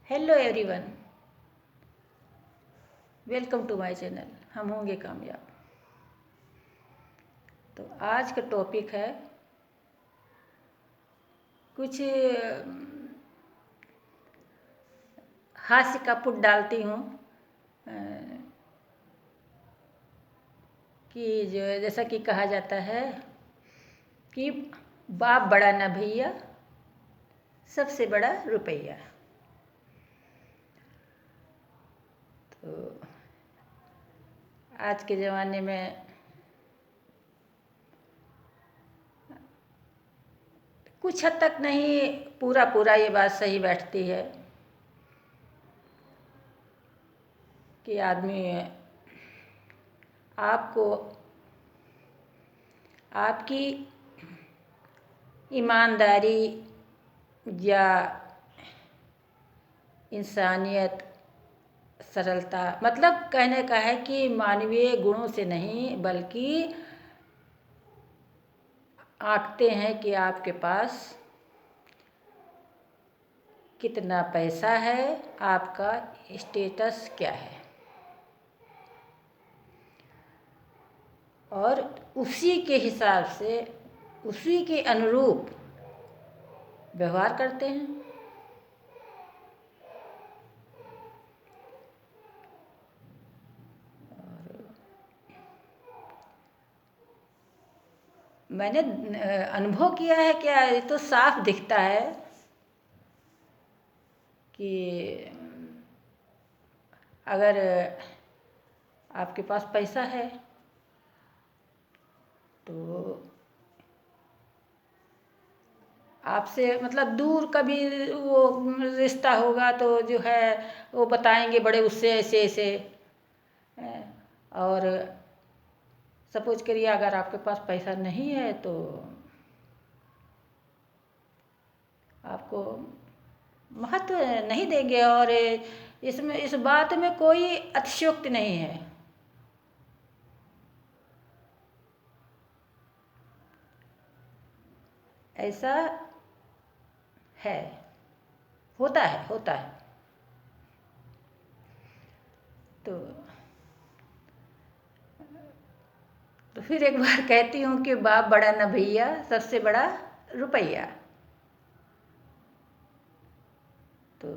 Hello everyone, welcome to my channel. हम होंगे कामयाब। तो आज का टॉपिक है कुछ हास्य का पुट डालती हूँ कि जो जैसा कि कहा जाता है कि बाप बड़ा ना भैया, सबसे बड़ा रुपया। तो आज के ज़माने में कुछ हद तक नहीं, पूरा पूरा ये बात सही बैठती है कि आदमी आपको आपकी ईमानदारी या इंसानियत, सरलता, मतलब कहने का है कि मानवीय गुणों से नहीं बल्कि आंकते हैं कि आपके पास कितना पैसा है, आपका स्टेटस क्या है, और उसी के हिसाब से उसी के अनुरूप व्यवहार करते हैं। मैंने अनुभव किया है, क्या ये तो साफ दिखता है कि अगर आपके पास पैसा है तो आपसे मतलब दूर कभी वो रिश्ता होगा तो जो है वो बताएंगे बड़े उससे ऐसे ऐसे। और सपोज करिए अगर आपके पास पैसा नहीं है तो आपको महत्व नहीं देंगे। और इसमें इस बात में कोई अतिशयोक्ति नहीं है। ऐसा है, होता है। तो फिर एक बार कहती हूँ कि बाप बड़ा ना भैया, सबसे बड़ा रुपया। तो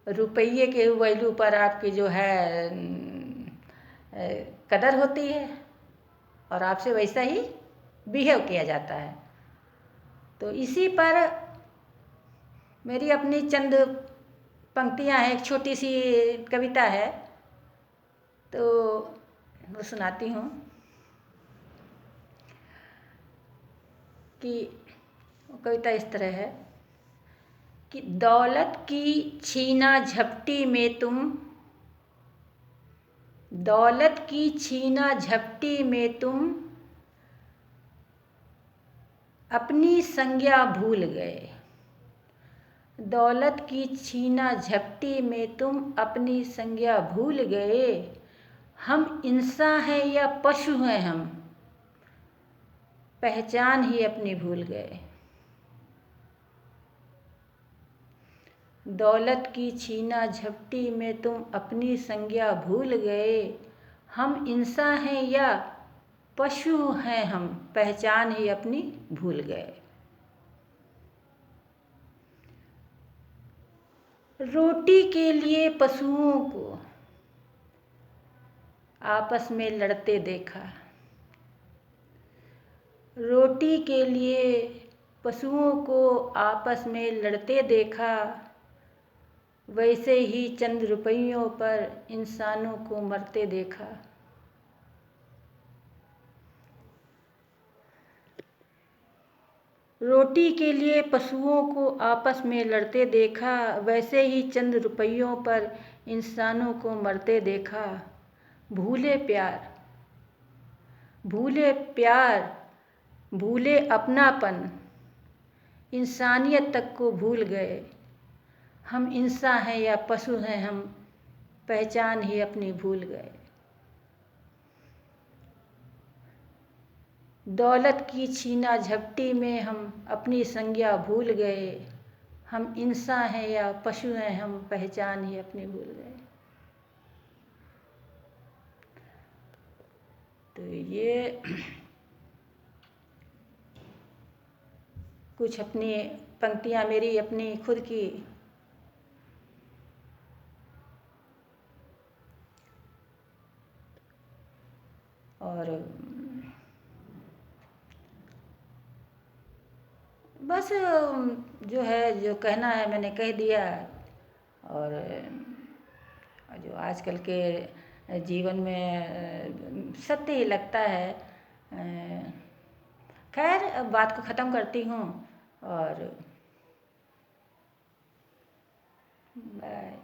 रुपये के वैल्यू पर आपकी जो है कदर होती है और आपसे वैसा ही बिहेव किया जाता है। तो इसी पर मेरी अपनी चंद पंक्तियाँ हैं, एक छोटी सी कविता है, तो वो सुनाती हूँ कि कविता इस तरह है कि दौलत की छीना झपटी में तुम अपनी संज्ञा भूल गए। दौलत की छीना झपटी में तुम अपनी संज्ञा भूल गए। हम इंसान हैं या पशु हैं, हम पहचान ही अपनी भूल गए। दौलत की छीना झपटी में तुम अपनी संज्ञा भूल गए। हम इंसान हैं या पशु हैं, हम पहचान ही अपनी भूल गए। रोटी के लिए पशुओं को आपस में लड़ते देखा। रोटी के लिए पशुओं को आपस में लड़ते देखा। वैसे ही चंद रुपयों पर इंसानों को मरते देखा। रोटी के लिए पशुओं को आपस में लड़ते देखा। वैसे ही चंद रुपयों पर इंसानों को मरते देखा। भूले प्यार, भूले अपनापन, इंसानियत तक को भूल गए। हम इंसान हैं या पशु हैं, हम पहचान ही अपनी भूल गए। दौलत की छीना झपटी में हम अपनी संज्ञा भूल गए। हम इंसान हैं या पशु हैं, हम पहचान ही अपनी भूल गए। तो ये कुछ अपनी पंक्तियाँ मेरी अपनी खुद की। और बस जो है, जो कहना है मैंने कह दिया। और जो आजकल के जीवन में सत्य ही लगता है। खैर, अब बात को ख़त्म करती हूँ और बाय।